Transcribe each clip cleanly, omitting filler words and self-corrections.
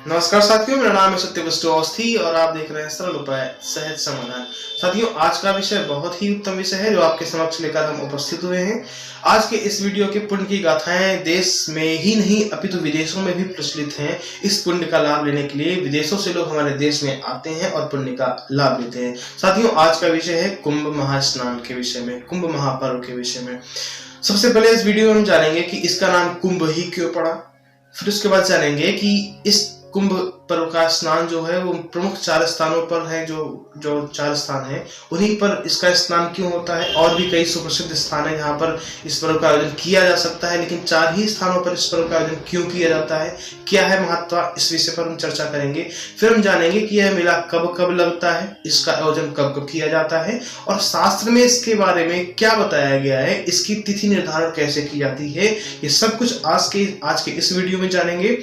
नमस्कार साथियों, मेरा नाम है सत्यवस्तु अवस्थी और आप देख रहे हैं सरल उपाय सहज समाधान। साथियों, आज का विषय बहुत ही उत्तम विषय है जो आपके समक्ष लेकर हम उपस्थित हुए हैं। आज के इस वीडियो के पुण्य की गाथाएं देश में ही नहीं अपितु विदेशों में भी प्रचलित हैं। इस पुण्य का लाभ लेने के लिए विदेशों से लोग हमारे देश में आते हैं और पुण्य का लाभ लेते हैं। साथियों, आज का विषय है कुंभ महास्नान के विषय में, कुंभ महापर्व के विषय में। सबसे पहले इस वीडियो में हम जानेंगे कि इसका नाम कुंभ ही क्यों पड़ा। फिर उसके बाद जानेंगे कि इस कुंभ पर्व का स्नान जो है वो प्रमुख 4 स्थानों पर है, जो 4 स्थान है उन्हीं पर इसका स्नान क्यों होता है। और भी कई सुप्रसिद्ध स्थान है जहाँ पर इस पर्व का आयोजन किया जा सकता है, लेकिन 4 ही स्थानों पर इस पर्व का आयोजन क्यों किया जाता है, क्या है महत्व, इस विषय पर हम चर्चा करेंगे। फिर हम जानेंगे कि यह मेला कब कब लगता है, इसका आयोजन कब कब किया जाता है और शास्त्र में इसके बारे में क्या बताया गया है, इसकी तिथि निर्धारण कैसे की जाती है। ये सब कुछ आज के इस वीडियो में जानेंगे।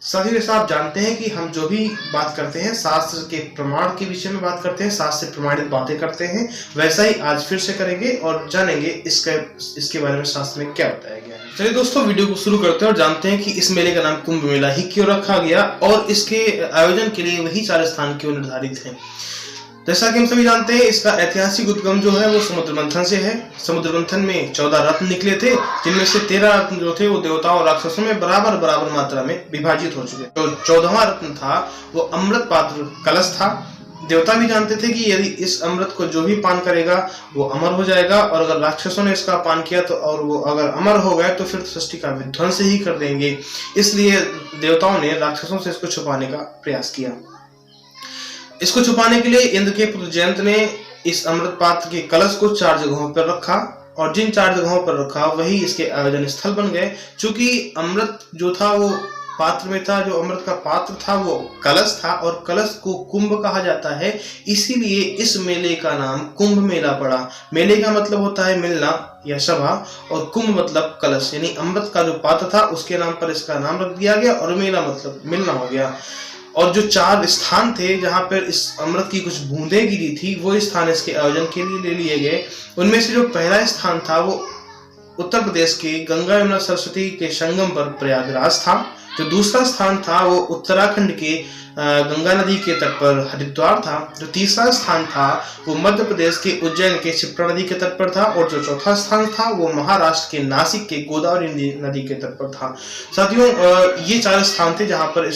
साथ ही साथ आप जानते हैं कि हम जो भी बात करते हैं शास्त्र के प्रमाण के विषय में बात करते हैं, शास्त्र से प्रमाणित बातें करते हैं, वैसा ही आज फिर से करेंगे और जानेंगे इसके बारे में शास्त्र में क्या बताया गया है। चलिए दोस्तों, वीडियो को शुरू करते हैं और जानते हैं कि इस मेले का नाम कुंभ मेला ही क्यों रखा गया और इसके आयोजन के लिए वही 4 स्थान क्यों निर्धारित है। जैसा कि हम सभी जानते हैं, इसका ऐतिहासिक उद्गम जो है वो समुद्र मंथन से है। समुद्र मंथन में 14 रत्न निकले थे, जिनमें से 13 रत्न जो थे वो देवताओं और राक्षसों में बराबर मात्रा में विभाजित हो चुके। तो 14वां रत्न था वो अमृत पात्र कलश था। देवता भी जानते थे कि यदि इस अमृत को जो भी पान करेगा वो अमर हो जाएगा, और अगर राक्षसों ने इसका पान किया तो और वो अगर अमर हो गए तो फिर सृष्टि का विध्वंस ही कर देंगे। इसलिए देवताओं ने राक्षसों से इसको छुपाने का प्रयास किया। इसको छुपाने के लिए इंद्र के पुत्र जयंत ने इस अमृत पात्र के कलश को 4 जगहों पर रखा, और जिन 4 जगहों पर रखा वही इसके आयोजन स्थल बन गए। चूंकि अमृत जो था वो पात्र में था, जो अमृत का पात्र था वो कलश था, और कलश को कुंभ कहा जाता है, इसीलिए इस मेले का नाम कुंभ मेला पड़ा। मेले का मतलब होता है मिलना या सभा, और कुंभ मतलब कलश, यानी अमृत का जो पात्र था उसके नाम पर इसका नाम रख दिया गया, और मेला मतलब मिलना हो गया। और जो 4 स्थान थे जहां पर इस अमृत की कुछ बूंदें गिरी थी, वो स्थान इसके आयोजन के लिए ले लिए गए। उनमें से जो पहला स्थान था वो उत्तर प्रदेश के गंगा यमुना सरस्वती के संगम पर प्रयागराज था। जो दूसरा स्थान था वो उत्तराखंड के गंगा नदी के तट पर हरिद्वार था। जो तीसरा स्थान था वो मध्य प्रदेश के उज्जैन के क्षिप्रा नदी के तट पर था, और जो चौथा स्थान था वो महाराष्ट्र के नासिक के गोदावरी नदी के तट पर था। साथियों, ये 4 स्थान थे जहां पर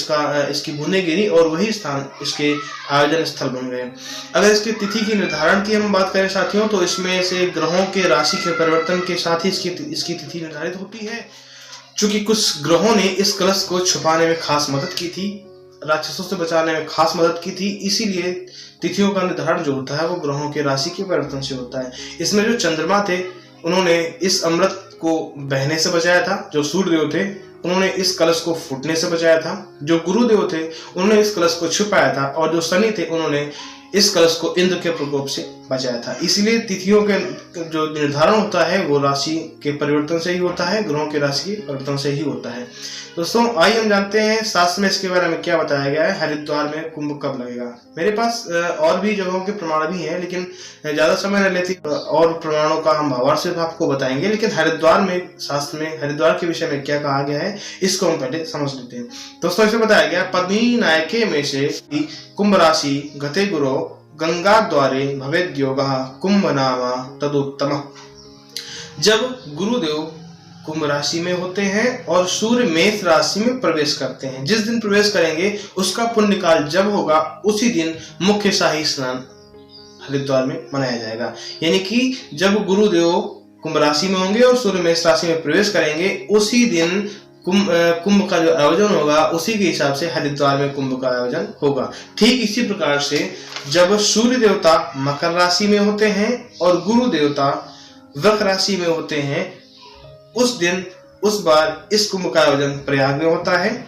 इसकी बूंदें गिरी, और वही स्थान इसके आयोजन स्थल बन गए। अगर इसकी तिथि की निर्धारण की हम बात करें साथियों, तो इसमें से ग्रहों के राशि के परिवर्तन के साथ ही इसकी तिथि निर्धारित होती है। चूंकि कुछ ग्रहों ने इस कलश को छुपाने में खास मदद की थी, राक्षसों से बचाने में खास मदद की थी, इसीलिए तिथियों का निर्धारण जो होता है वो ग्रहों के राशि के परिवर्तन से होता है। इसमें जो चंद्रमा थे उन्होंने इस अमृत को बहने से बचाया था, जो सूर्यदेव थे उन्होंने इस कलश को फूटने से बचाया था, जो गुरुदेव थे उन्होंने इस कलश को छुपाया था, और जो शनि थे उन्होंने इस कलश को इंद्र के प्रकोप से बचाया था। इसलिए तिथियों के जो निर्धारण होता है वो राशि के परिवर्तन से ही होता है, ग्रहों के राशि के परिवर्तन से ही होता है। दोस्तों, आइए हम जानते हैं शास्त्र में इसके बारे में क्या बताया गया है। हरिद्वार में कुंभ कब लगेगा। मेरे पास और भी जगहों के प्रमाण भी हैं, लेकिन ज्यादा समय न लेते और प्रमाणों का हम भावार्थ से आपको बताएंगे। लेकिन हरिद्वार में, शास्त्र में हरिद्वार के विषय में क्या कहा गया है इसको हम पहले समझ लेते हैं। दोस्तों, इसे बताया गया पद्मिनी नायके में से कुंभ राशि गते गुरो गंगा द्वारे भवेद योगः कुंभ नामा तदुत्तम। जब गुरुदेव कुंभ राशि में होते हैं और सूर्य मेष राशि में प्रवेश करते हैं, जिस दिन प्रवेश करेंगे उसका पुण्य काल जब होगा उसी दिन मुख्य शाही स्नान हरिद्वार में मनाया जाएगा। यानी कि जब गुरुदेव कुंभ राशि में होंगे और सूर्य मेष राशि में प्रवेश करेंगे उसी दिन कुंभ का जो आयोजन होगा उसी के हिसाब से हरिद्वार में कुंभ का आयोजन होगा। ठीक इसी प्रकार से जब सूर्य देवता मकर राशि में होते हैं और गुरु देवता वृष राशि में होते हैं, उस बार इस कुंभ का आयोजन प्रयाग में होता है।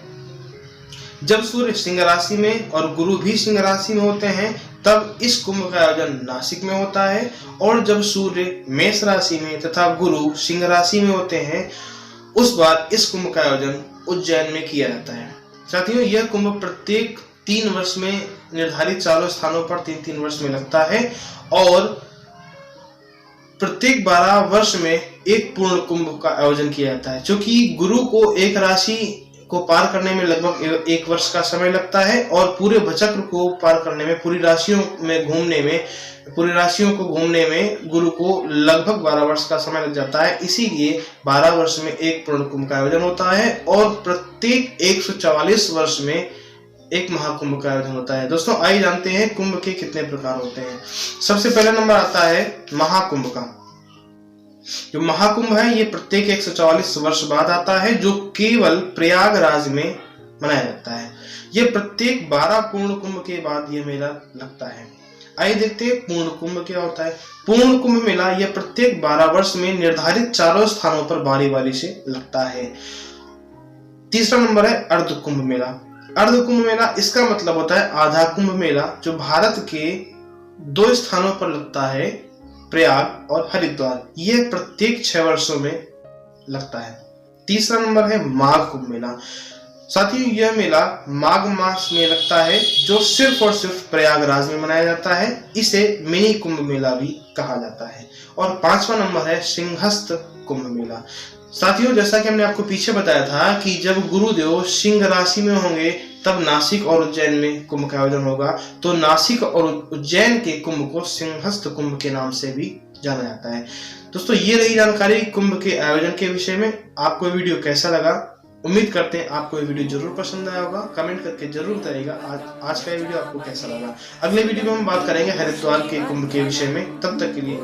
जब सूर्य सिंह राशि में और गुरु भी सिंह राशि में होते हैं तब इस कुंभ का आयोजन नासिक में होता है, और जब सूर्य मेष राशि में तथा गुरु सिंह राशि में होते हैं उस बार इस कुंभ का आयोजन उज्जैन में किया जाता है। साथियों, यह कुंभ प्रत्येक 3 वर्ष में निर्धारित 4 स्थानों पर 3-3 वर्ष में लगता है, और प्रत्येक 12 वर्ष में एक पूर्ण कुंभ का आयोजन किया जाता है, क्योंकि गुरु को एक राशि को पार करने में लगभग 1 वर्ष का समय लगता है और पूरे भचक्र को पार करने में, पूरी राशियों को घूमने में गुरु को लगभग 12 वर्ष का समय लग जाता है। इसीलिए 12 वर्ष में एक पूर्ण कुंभ का आयोजन होता है और प्रत्येक 144 वर्ष में एक महाकुंभ का आयोजन होता है। दोस्तों आइए जानते हैं कुंभ के कितने प्रकार होते हैं। सबसे पहला नंबर आता है महाकुंभ का। जो महाकुंभ है ये प्रत्येक 144 वर्ष बाद आता है, जो केवल प्रयागराज में मनाया जाता है। ये प्रत्येक 12 पूर्ण कुंभ के बाद ये मेला लगता है। आइए देखते हैं पूर्ण कुंभ क्या होता है। पूर्ण कुंभ मेला यह प्रत्येक 12 वर्ष में निर्धारित 4 स्थानों पर बारी बारी से लगता है। तीसरा नंबर है अर्ध कुंभ मेला। अर्ध कुंभ मेला इसका मतलब होता है आधा कुंभ मेला, जो भारत के 2 स्थानों पर लगता है, प्रयाग और हरिद्वार। यह प्रत्येक 6 वर्षों में लगता है। तीसरा नंबर है माघ कुंभ मेला। साथियों यह मेला माघ मास में लगता है, जो सिर्फ और सिर्फ प्रयागराज में मनाया जाता है। इसे मिनी कुंभ मेला भी कहा जाता है। और 5वां नंबर है सिंहस्थ कुंभ मेला। साथियों जैसा कि हमने आपको पीछे बताया था कि जब गुरुदेव सिंह राशि में होंगे तब नासिक और उज्जैन में कुंभ का आयोजन होगा, तो नासिक और उज्जैन के कुंभ को सिंहस्थ कुंभ के नाम से भी जाना जाता है। दोस्तों ये रही जानकारी कुंभ के आयोजन के विषय में। आपको वीडियो कैसा लगा? उम्मीद करते हैं आपको ये वीडियो जरूर पसंद आया होगा। कमेंट करके जरूर बताइएगा आज का ये वीडियो आपको कैसा लगा। अगले वीडियो में हम बात करेंगे हरिद्वार के कुंभ के विषय में। तब तक के लिए